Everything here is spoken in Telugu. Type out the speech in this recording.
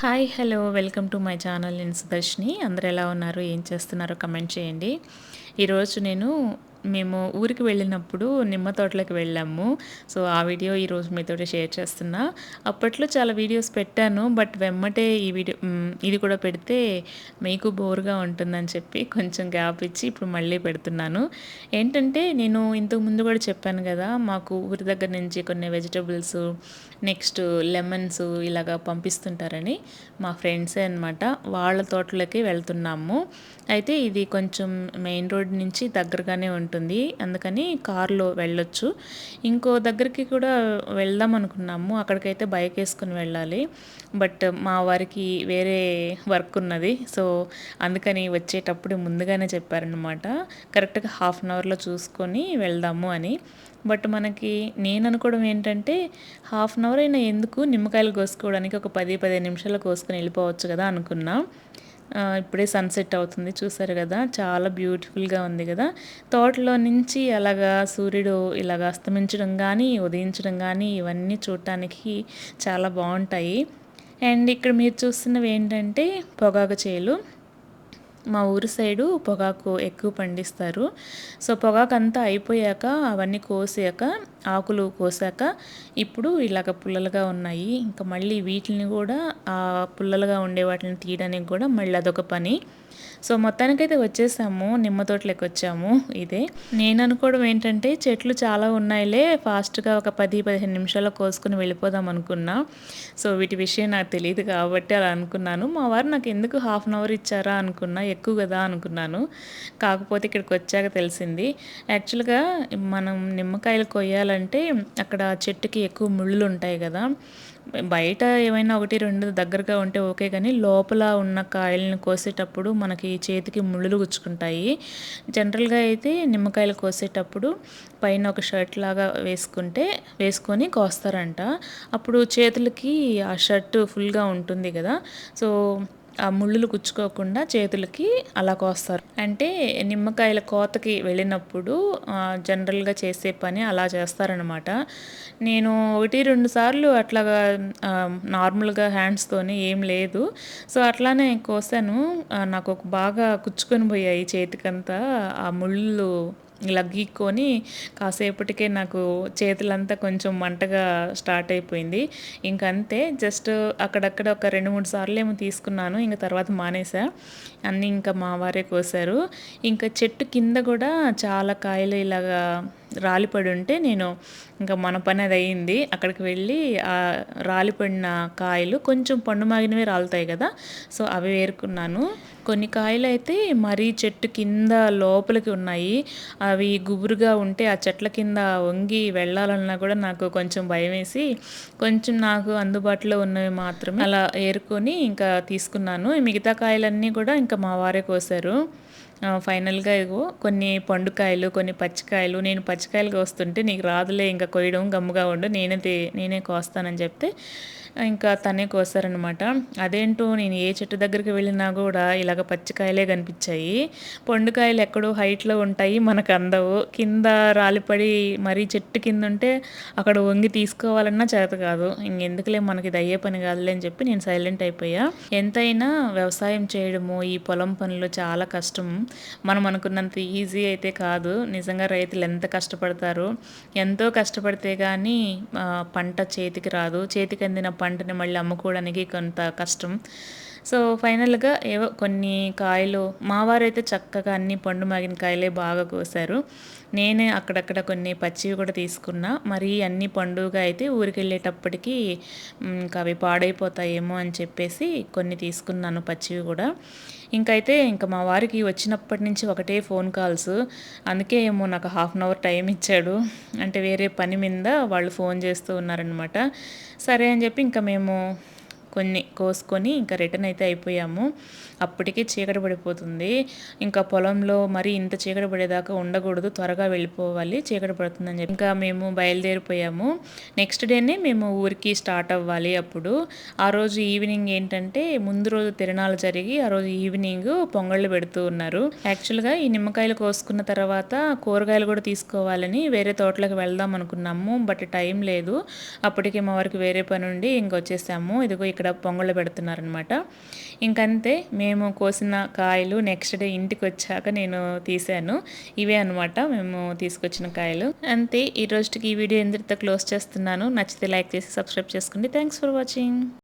Hi hello welcome to my channel నేను సుదర్శిని. అందరూ ఎలా ఉన్నారు, ఏం చేస్తున్నారో కమెంట్ చేయండి. ఈరోజు మేము ఊరికి వెళ్ళినప్పుడు నిమ్మ తోటలోకి వెళ్ళాము. సో ఆ వీడియో ఈరోజు మీతోటి షేర్ చేస్తున్నా. అప్పట్లో చాలా వీడియోస్ పెట్టాను, బట్ వెమ్మటే ఇది కూడా పెడితే మీకు బోర్గా ఉంటుందని చెప్పి కొంచెం గ్యాప్ ఇచ్చి ఇప్పుడు మళ్ళీ పెడుతున్నాను. ఏంటంటే నేను ఇంతకు ముందు కూడా చెప్పాను కదా, మాకు ఊరి దగ్గర నుంచి కొన్ని వెజిటబుల్స్, నెక్స్ట్ లెమన్స్ ఇలాగా పంపిస్తుంటారని. మా ఫ్రెండ్సే అనమాట, వాళ్ళ తోటలోకి వెళ్తున్నాము. అయితే ఇది కొంచెం మెయిన్ రోడ్ నుంచి దగ్గరగానే ఉంటుంది, అందుకని కారులో వెళ్ళొచ్చు. ఇంకో దగ్గరికి కూడా వెళ్దాం అనుకున్నాము, అక్కడికైతే బైక్ వేసుకుని వెళ్ళాలి. బట్ మా వారికి వేరే వర్క్ ఉన్నది, సో అందుకని వచ్చేటప్పుడు ముందుగానే చెప్పారనమాట, కరెక్ట్గా హాఫ్ అన్ అవర్లో చూసుకొని వెళ్దాము అని. బట్ నేను అనుకోవడం ఏంటంటే, హాఫ్ అన్ అవర్ అయినా ఎందుకు, నిమ్మకాయలు కోసుకోవడానికి ఒక 10-15 నిమిషాలు కోసుకొని వెళ్ళిపోవచ్చు కదా అనుకున్నా. ఇప్పుడే సన్సెట్ అవుతుంది, చూసారు కదా, చాలా బ్యూటిఫుల్గా ఉంది కదా. తోటలో నుంచి అలాగా సూర్యుడు ఇలాగ అస్తమించడం కానీ ఉదయించడం కానీ ఇవన్నీ చూడటానికి చాలా బాగుంటాయి. అండ్ ఇక్కడ మీరు చూస్తున్నవి ఏంటంటే పొగాకు చేలు. మా ఊరి సైడు పొగాకు ఎక్కువ పండిస్తారు. సో పొగాకు అంతా అయిపోయాక అవన్నీ కోసాక, ఆకులు కోసాక ఇప్పుడు ఇలాగ పుల్లలుగా ఉన్నాయి. ఇంకా మళ్ళీ వీటిని కూడా, ఆ పుల్లలుగా ఉండే వాటిని తీయడానికి కూడా మళ్ళీ అదొక పని. సో మొత్తానికైతే వచ్చేసాము, నిమ్మ తోటలోకి వచ్చాము. ఇదే నేను అనుకోవడం ఏంటంటే, చెట్లు చాలా ఉన్నాయిలే, ఫాస్ట్గా ఒక 10-15 నిమిషాల్లో కోసుకుని వెళ్ళిపోదాం అనుకున్నా. సో వీటి విషయం నాకు తెలియదు కాబట్టి అలా అనుకున్నాను. మా వారు నాకు ఎందుకు హాఫ్ అన్ అవర్ ఇచ్చారా అనుకున్నా, ఎక్కువ కదా అనుకున్నాను. కాకపోతే ఇక్కడికి వచ్చాక తెలిసింది, యాక్చువల్గా మనం నిమ్మకాయలు కొయ్యాలంటే అక్కడ చెట్టుకి ఎక్కువ ముళ్ళు ఉంటాయి కదా. బయట ఏమైనా 1-2 దగ్గరగా ఉంటే ఓకే, కానీ లోపల ఉన్న కాయలను కోసేటప్పుడు మనకి చేతికి ముళ్ళులు గుచ్చుకుంటాయి. జనరల్గా అయితే నిమ్మకాయలు కోసేటప్పుడు పైన ఒక షర్ట్ లాగా వేసుకొని కోస్తారంట. అప్పుడు చేతులకి ఆ షర్ట్ ఫుల్గా ఉంటుంది కదా, సో ఆ ముళ్ళులు గుచ్చుకోకుండా చేతులకి అలా కోస్తారు. అంటే నిమ్మకాయల కోతకి వెళ్ళినప్పుడు జనరల్గా చేసే పని అలా చేస్తారనమాట. నేను 1-2 సార్లు అట్లాగా నార్మల్గా హ్యాండ్స్తోని ఏం లేదు, సో అట్లానే కోసాను. నాకు బాగా కుచ్చుకొని పోయాయి చేతికంతా ఆ ముళ్ళు. ఇలా గీక్కొని కాసేపటికే నాకు చేతులంతా కొంచెం మంటగా స్టార్ట్ అయిపోయింది. ఇంకంతే, జస్ట్ అక్కడక్కడ ఒక 2-3 సార్లు ఏమో తీసుకున్నాను, ఇంకా తర్వాత మానేసా. అన్నీ ఇంకా మా వారే కోసారు. ఇంకా చెట్టు కింద కూడా చాలా కాయలు ఇలాగా రాలిపడి ఉంటే, నేను ఇంకా మన పని అది అయ్యింది. అక్కడికి వెళ్ళి ఆ రాలిపడిన కాయలు కొంచెం పండు మాగినవి రాలుతాయి కదా, సో అవి ఏరుకున్నాను. కొన్ని కాయలు అయితే మరీ చెట్టు కింద లోపలికి ఉన్నాయి. అవి గుబురుగా ఉంటే ఆ చెట్ల కింద వంగి వెళ్ళాలన్నా కూడా నాకు కొంచెం భయం వేసి, కొంచెం నాకు అందుబాటులో ఉన్నవి మాత్రమే అలా ఏరుకొని ఇంకా తీసుకున్నాను. మిగతా కాయలన్నీ కూడా ఇంకా మా వారే కోసారు. ఫైనల్గా ఇగో కొన్ని పండుకాయలు, కొన్ని పచ్చికాయలు. నేను పచ్చికాయలు కోస్తుంటే, నీకు రాదులే ఇంకా కొయ్యడం, గమ్ముగా ఉండు, నేనే కోస్తానని చెప్తే ఇంకా తనే కోసారనమాట. అదేంటో నేను ఏ చెట్టు దగ్గరికి వెళ్ళినా కూడా ఇలాగ పచ్చికాయలే కనిపించాయి. పండుకాయలు ఎక్కడో హైట్లో ఉంటాయి, మనకు అందవు. కింద రాలిపడి మరీ చెట్టు కింద ఉంటే అక్కడ వంగి తీసుకోవాలన్నా చేత కాదు. ఇంకెందుకులే, మనకి ఇది అయ్యే పని కాదులే అని చెప్పి నేను సైలెంట్ అయిపోయా. ఎంతైనా వ్యవసాయం చేయడము, ఈ పొలం పనులు చాలా కష్టం. మనం అనుకున్నంత ఈజీ అయితే కాదు. నిజంగా రైతులు ఎంత కష్టపడతారో, ఎంతో కష్టపడితే కానీ పంట చేతికి రాదు. చేతికి అందిన పంటని మళ్ళీ అమ్ముకోవడానికి కొంత కష్టం. సో ఫైనల్గా ఏవో కొన్ని కాయలు, మా వారైతే చక్కగా అన్ని పండు మాగిన కాయలే బాగా కోసారు. నేనే అక్కడక్కడ కొన్ని పచ్చివి కూడా తీసుకున్నా. మరి అన్ని పండుగ అయితే ఊరికి వెళ్ళేటప్పటికి ఇంకా అవి పాడైపోతాయేమో అని చెప్పేసి కొన్ని తీసుకున్నాను పచ్చివి కూడా. ఇంకా మా వారికి వచ్చినప్పటి నుంచి ఒకటే ఫోన్ కాల్స్. అందుకే ఏమో నాకు హాఫ్ అన్ అవర్ టైం ఇచ్చాడు. అంటే వేరే పని మీద వాళ్ళు ఫోన్ చేస్తూ ఉన్నారనమాట. సరే అని చెప్పి ఇంకా మేము కొన్ని కోసుకొని ఇంకా రిటర్న్ అయితే అయిపోయాము. అప్పటికే చీకటి పడిపోతుంది. ఇంకా పొలంలో మరి ఇంత చీకటి పడేదాకా ఉండకూడదు, త్వరగా వెళ్ళిపోవాలి, చీకటి పడుతుందని చెప్పి ఇంకా మేము బయలుదేరిపోయాము. నెక్స్ట్ డేనే మేము ఊరికి స్టార్ట్ అవ్వాలి. అప్పుడు ఆ రోజు ఈవినింగ్ ఏంటంటే ముందు రోజు తిరణాలు జరిగి ఆ రోజు ఈవినింగ్ పొంగళ్ళు పెడుతూ ఉన్నారు. యాక్చువల్గా ఈ నిమ్మకాయలు కోసుకున్న తర్వాత కూరగాయలు కూడా తీసుకోవాలని వేరే తోటలోకి వెళ్దాం అనుకున్నాము. బట్ టైం లేదు. అప్పటికే మా వారికి వేరే పని ఉండి ఇంకొచ్చేసాము. ఇదిగో ఇక్కడ పొంగళ్ళు పెడుతున్నారనమాట. ఇంకంతే మేము కోసిన కాయలు నెక్స్ట్ డే ఇంటికి వచ్చాక నేను తీసాను. ఇవే అనమాట మేము తీసుకొచ్చిన కాయలు. అంతే, ఈ రోజుకి ఈ వీడియో ఎందుకు క్లోజ్ చేస్తున్నాను. నచ్చితే లైక్ చేసి సబ్స్క్రైబ్ చేసుకోండి. Thanks for watching.